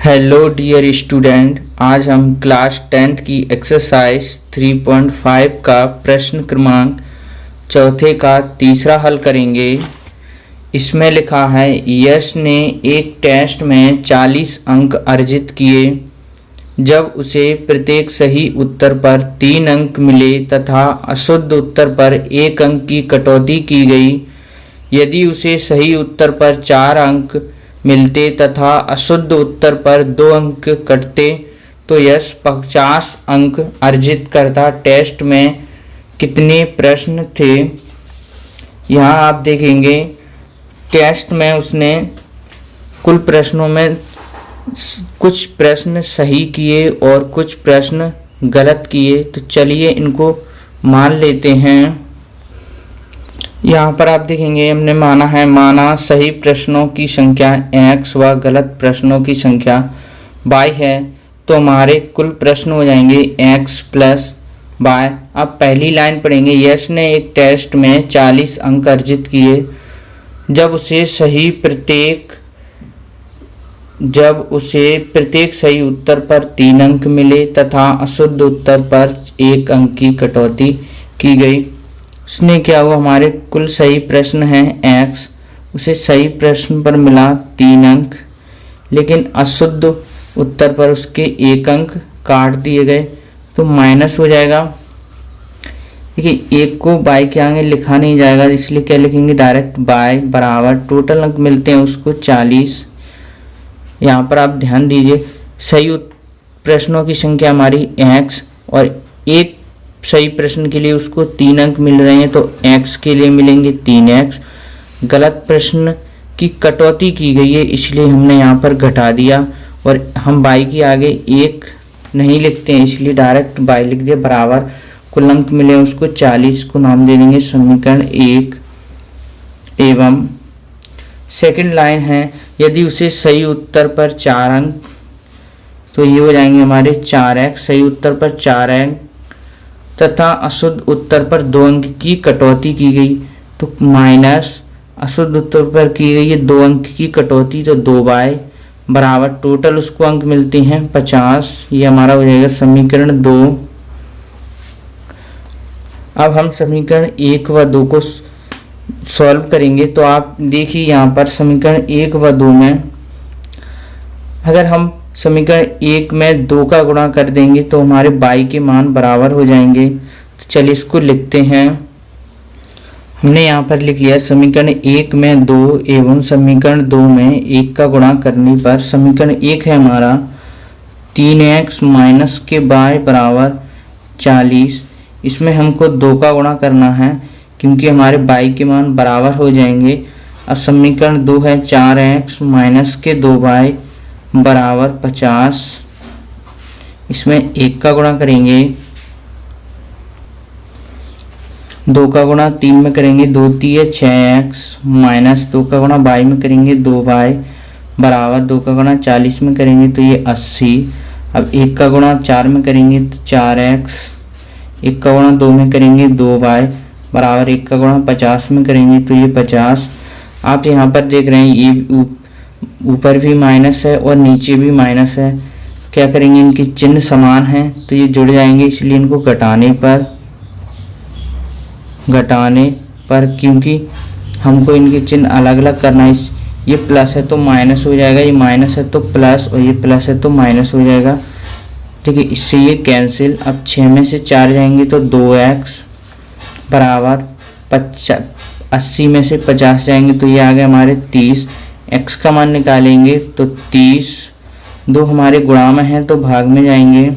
Hello dear student, आज हम class 10th की एक्सरसाइज 3.5 का प्रश्न क्रमांक चौथे का तीसरा हल करेंगे। इसमें लिखा है यश ने एक टेस्ट में 40 अंक अर्जित किए। जब उसे प्रत्येक सही उत्तर पर 3 अंक मिले तथा अशुद्ध उत्तर पर 1 अंक की कटौती की गई। यदि उसे सही उत्तर पर 4 अंक मिलते तथा अशुद्ध उत्तर पर 2 अंक कटते तो यश 50 अंक अर्जित करता। टेस्ट में कितने प्रश्न थे? यहाँ आप देखेंगे टेस्ट में उसने कुल प्रश्नों में कुछ प्रश्न सही किए और कुछ प्रश्न गलत किए। तो चलिए इनको मान लेते हैं। यहाँ पर आप देखेंगे हमने माना सही प्रश्नों की संख्या x व गलत प्रश्नों की संख्या y है, तो हमारे कुल प्रश्न हो जाएंगे x प्लस y। अब पहली लाइन पढ़ेंगे, यश ने एक टेस्ट में 40 अंक अर्जित किए। जब उसे प्रत्येक सही उत्तर पर 3 अंक मिले तथा अशुद्ध उत्तर पर 1 अंक की कटौती की गई। उसने क्या हुआ, हमारे कुल सही प्रश्न हैं x, उसे सही प्रश्न पर मिला 3 अंक, लेकिन अशुद्ध उत्तर पर उसके 1 अंक काट दिए गए तो माइनस हो जाएगा। देखिए 1 को y के आगे लिखा नहीं जाएगा, इसलिए क्या लिखेंगे डायरेक्ट y बराबर टोटल अंक मिलते हैं उसको 40। यहाँ पर आप ध्यान दीजिए सही प्रश्नों की संख्या हमारी x और एक सही प्रश्न के लिए उसको 3 अंक मिल रहे हैं तो x के लिए मिलेंगे 3x। गलत प्रश्न की कटौती की गई है इसलिए हमने यहाँ पर घटा दिया और हम y के आगे 1 नहीं लिखते हैं इसलिए डायरेक्ट y लिख दिया बराबर कुल अंक मिले उसको 40 को नाम दे देंगे समीकरण 1। एवं सेकंड लाइन है, यदि उसे सही उत्तर पर 4 अंक, तो ये हो जाएंगे हमारे 4x, सही उत्तर पर 4 अंक तथा अशुद्ध उत्तर पर 2 अंक की कटौती की गई तो माइनस अशुद्ध उत्तर पर की गई है 2 अंक की कटौती तो 2y बराबर टोटल उसको अंक मिलते हैं 50। ये हमारा हो जाएगा समीकरण 2। अब हम समीकरण 1 व 2 को सॉल्व करेंगे। तो आप देखिए यहाँ पर समीकरण 1 व 2 में अगर हम समीकरण 1 में 2 का गुणा कर देंगे तो हमारे y के मान बराबर हो जाएंगे। तो चलिए इसको लिखते हैं। हमने यहाँ पर लिख लिया समीकरण 1 में 2 एवं समीकरण 2 में 1 का गुणा करने पर समीकरण 1 है हमारा 3x माइनस के y बराबर 40। इसमें हमको 2 का गुणा करना है क्योंकि हमारे y के मान बराबर हो जाएंगे। अब समीकरण 2 है 4x माइनस के 2y बराबर 50। इसमें 1 का गुणा करेंगे, 2 का गुणा 3 में करेंगे 2 3 6x माइनस 2 का गुणा y में करेंगे 2y बराबर 2 का गुणा 40 में करेंगे तो ये 80। अब 1 का गुणा 4 में करेंगे तो 4x, 1 का गुणा 2 में करेंगे 2y बराबर 1 का गुणा 50 में करेंगे तो ये 50। आप यहाँ पर देख रहे हैं ये ऊपर भी माइनस है और नीचे भी माइनस है। क्या करेंगे, इनके चिन्ह समान हैं तो ये जुड़ जाएंगे, इसलिए इनको घटाने पर क्योंकि हमको इनके चिन्ह अलग अलग करना है। ये प्लस है तो माइनस हो जाएगा, ये माइनस है तो प्लस और ये प्लस है तो माइनस हो जाएगा। ठीक है, इससे ये कैंसिल। अब 6 में से 4 जाएंगे तो 2x बराबर 80 में से 50 जाएंगे तो ये आ गए हमारे 30। x का मान निकालेंगे तो 30, 2 हमारे गुणा में है तो भाग में जाएंगे,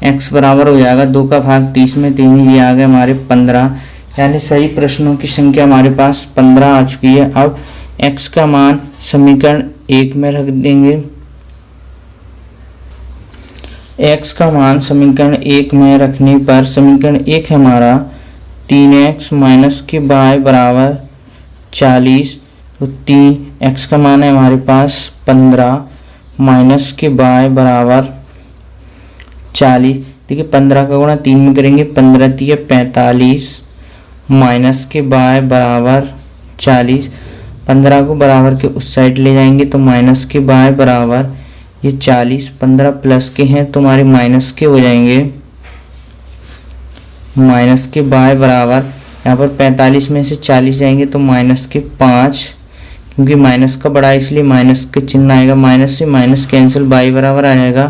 x बराबर हो जाएगा 2 का भाग 30 में 3, ये आ गए हमारे 15। यानी सही प्रश्नों की संख्या हमारे पास 15 आ चुकी है। अब x का मान समीकरण 1 में रख देंगे। x का मान समीकरण 1 में रखने पर समीकरण 1 है हमारा 3x माइनस के y बराबर 40, तो 3x का मान है हमारे पास 15 माइनस के y बराबर 40। देखिए 15 का गुणा 3 में करेंगे 15 3 45 माइनस के y बराबर 40। 15 को बराबर के उस साइड ले जाएंगे तो माइनस के y बराबर ये 40, 15 प्लस के हैं तो हमारे माइनस के हो जाएंगे। माइनस के बाय बराबर यहाँ पर 45 में से 40 जाएंगे तो माइनस के 5, क्योंकि माइनस का बड़ा है इसलिए माइनस के चिन्ह आएगा, माइनस से माइनस कैंसिल, बाई बराबर आ जाएगा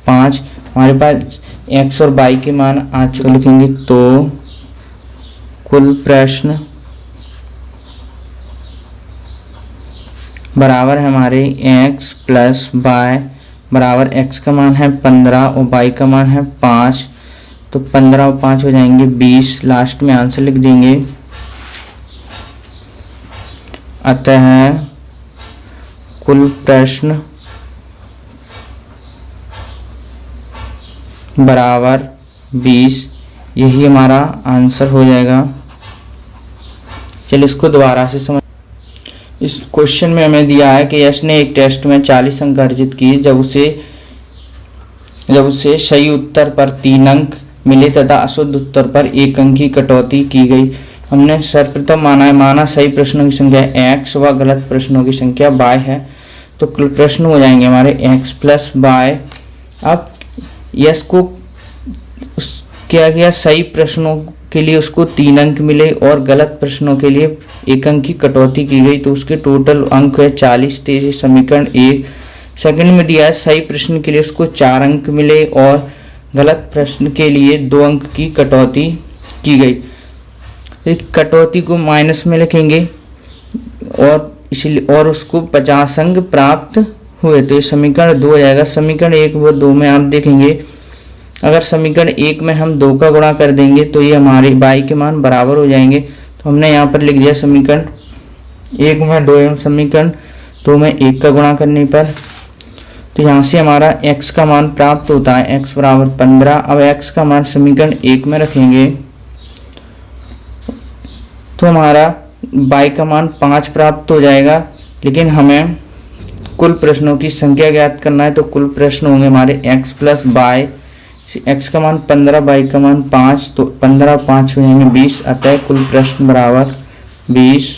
5। हमारे पास x और y के मान आ चुके, लिखेंगे तो कुल प्रश्न बराबर है हमारे x प्लस y बराबर x का मान है 15 और y का मान है 5, तो 15 और 5 हो जाएंगे 20। लास्ट में आंसर लिख देंगे। अतः कुल प्रश्न बराबर 20, यही हमारा आंसर हो जाएगा। चलिए इसको दोबारा से समझ। इस क्वेश्चन में हमें दिया है कि यश ने एक टेस्ट में 40 अंक अर्जित किए जब उसे सही उत्तर पर 3 अंक मिले तथा अशुद्ध उत्तर पर 1 अंक की कटौती की गई। हमने सर्वप्रथम माना सही प्रश्नों की संख्या x व गलत प्रश्नों की संख्या y है, तो कुल प्रश्न हो जाएंगे हमारे x प्लस y। अब यश को क्या गया, सही प्रश्नों के लिए उसको 3 अंक मिले और गलत प्रश्नों के लिए 1 अंक की कटौती की गई, तो उसके टोटल अंक है 40। तो ये समीकरण 1। सेकंड में दिया है सही प्रश्न के लिए उसको 4 अंक मिले और गलत प्रश्न के लिए 2 अंक की कटौती की गई। कटौती को माइनस में लिखेंगे और इसलिए और उसको 50 अंक प्राप्त हुए, तो ये समीकरण 2 हो जाएगा। समीकरण 1 व 2 में आप देखेंगे, अगर समीकरण 1 में हम 2 का गुणा कर देंगे तो ये हमारे y के मान बराबर हो जाएंगे, तो हमने यहाँ पर लिख दिया समीकरण 1 में 2 एवं समीकरण 2 में 1 का गुणा करने पर, तो यहाँ से हमारा x का मान प्राप्त होता है x बराबर 15। अब x का मान समीकरण 1 में रखेंगे तो हमारा y का मान 5 प्राप्त हो जाएगा, लेकिन हमें कुल प्रश्नों की संख्या ज्ञात करना है, तो कुल प्रश्न होंगे हमारे x प्लस y। x का मान 15, y का मान 5, तो 15 और 5 हो जाएंगे 20। अतः कुल प्रश्न बराबर 20।